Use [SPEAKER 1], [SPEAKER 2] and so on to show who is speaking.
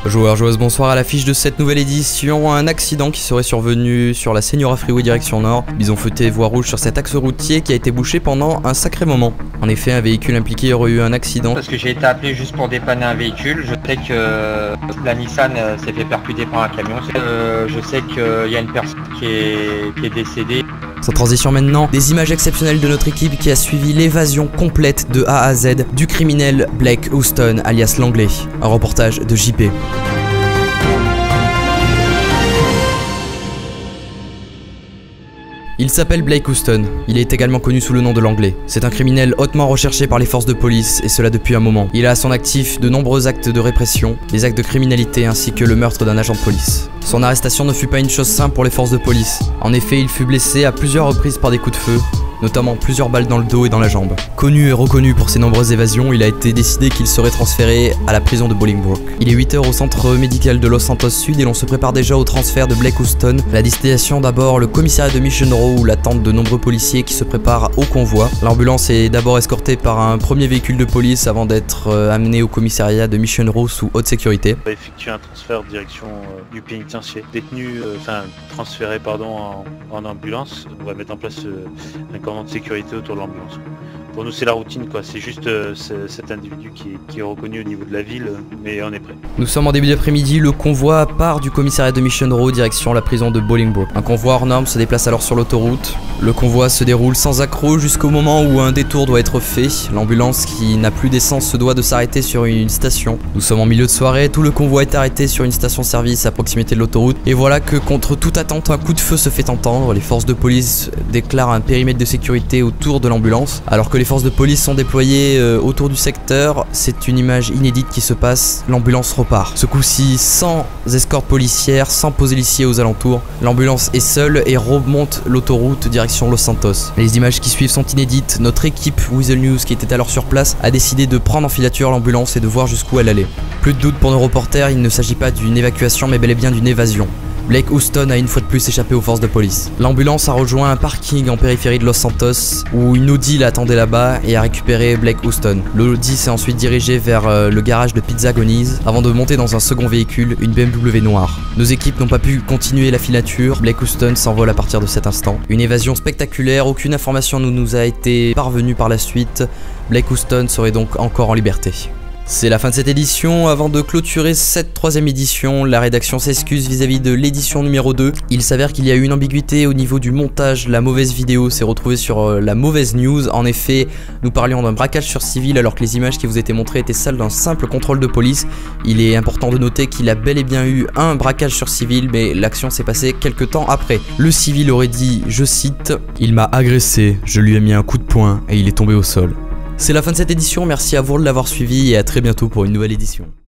[SPEAKER 1] Joueurs, joueuses, bonsoir. À l'affiche de cette nouvelle édition, un accident qui serait survenu sur la Señora Freeway direction nord. Bison feuté, voie rouge sur cet axe routier qui a été bouché pendant un sacré moment. En effet, un véhicule impliqué aurait eu un accident.
[SPEAKER 2] Parce que j'ai été appelé juste pour dépanner un véhicule. Je sais que la Nissan s'est fait percuter par un camion. Je sais qu'il y a une personne qui est décédée.
[SPEAKER 1] Sans transition maintenant, des images exceptionnelles de notre équipe qui a suivi l'évasion complète de A à Z du criminel Blake Houston alias l'Anglais. Un reportage de JP. Il s'appelle Blake Houston, il est également connu sous le nom de l'Anglais. C'est un criminel hautement recherché par les forces de police, et cela depuis un moment. Il a à son actif de nombreux actes de répression, des actes de criminalité ainsi que le meurtre d'un agent de police. Son arrestation ne fut pas une chose simple pour les forces de police. En effet, il fut blessé à plusieurs reprises par des coups de feu, notamment plusieurs balles dans le dos et dans la jambe. Connu et reconnu pour ses nombreuses évasions, il a été décidé qu'il serait transféré à la prison de Bolingbroke. Il est 8h au centre médical de Los Santos Sud et l'on se prépare déjà au transfert de Blake Houston. La destination d'abord le commissariat de Mission Row où l'attente de nombreux policiers qui se préparent au convoi. L'ambulance est d'abord escortée par un premier véhicule de police avant d'être amenée au commissariat de Mission Row sous haute sécurité.
[SPEAKER 3] On va effectuer un transfert direction du pénitencier. Transféré en ambulance. On va mettre en place un cordon de sécurité autour de l'ambulance. Pour nous c'est la routine quoi, c'est juste cet individu qui est reconnu au niveau de la ville, mais on est prêt.
[SPEAKER 1] Nous sommes en début d'après-midi, le convoi part du commissariat de Mission Row direction la prison de Bolingbroke. Un convoi hors norme se déplace alors sur l'autoroute. Le convoi se déroule sans accroc jusqu'au moment où un détour doit être fait. L'ambulance qui n'a plus d'essence se doit de s'arrêter sur une station. Nous sommes en milieu de soirée, tout le convoi est arrêté sur une station-service à proximité de l'autoroute. Et voilà que contre toute attente, un coup de feu se fait entendre. Les forces de police déclarent un périmètre de sécurité autour de l'ambulance, alors que les forces de police sont déployées autour du secteur. C'est une image inédite qui se passe, l'ambulance repart. Ce coup-ci sans escorte policière, sans policiers aux alentours. L'ambulance est seule et remonte l'autoroute direction Los Santos. Les images qui suivent sont inédites. Notre équipe Weasel News qui était alors sur place a décidé de prendre en filature l'ambulance et de voir jusqu'où elle allait. Plus de doute pour nos reporters, il ne s'agit pas d'une évacuation mais bel et bien d'une évasion. Blake Houston a une fois de plus échappé aux forces de police. L'ambulance a rejoint un parking en périphérie de Los Santos où une Audi l'attendait là-bas et a récupéré Blake Houston. L'Audi s'est ensuite dirigé vers le garage de Pizza Gonies avant de monter dans un second véhicule, une BMW noire. Nos équipes n'ont pas pu continuer la filature, Blake Houston s'envole à partir de cet instant. Une évasion spectaculaire, aucune information ne nous a été parvenue par la suite. Blake Houston serait donc encore en liberté. C'est la fin de cette édition. Avant de clôturer cette troisième édition, la rédaction s'excuse vis-à-vis de l'édition numéro 2. Il s'avère qu'il y a eu une ambiguïté au niveau du montage. La mauvaise vidéo s'est retrouvée sur la mauvaise news. En effet, nous parlions d'un braquage sur civil alors que les images qui vous étaient montrées étaient celles d'un simple contrôle de police. Il est important de noter qu'il a bel et bien eu un braquage sur civil, mais l'action s'est passée quelques temps après. Le civil aurait dit, je cite, « Il m'a agressé, je lui ai mis un coup de poing et il est tombé au sol ». C'est la fin de cette édition, merci à vous de l'avoir suivi et à très bientôt pour une nouvelle édition.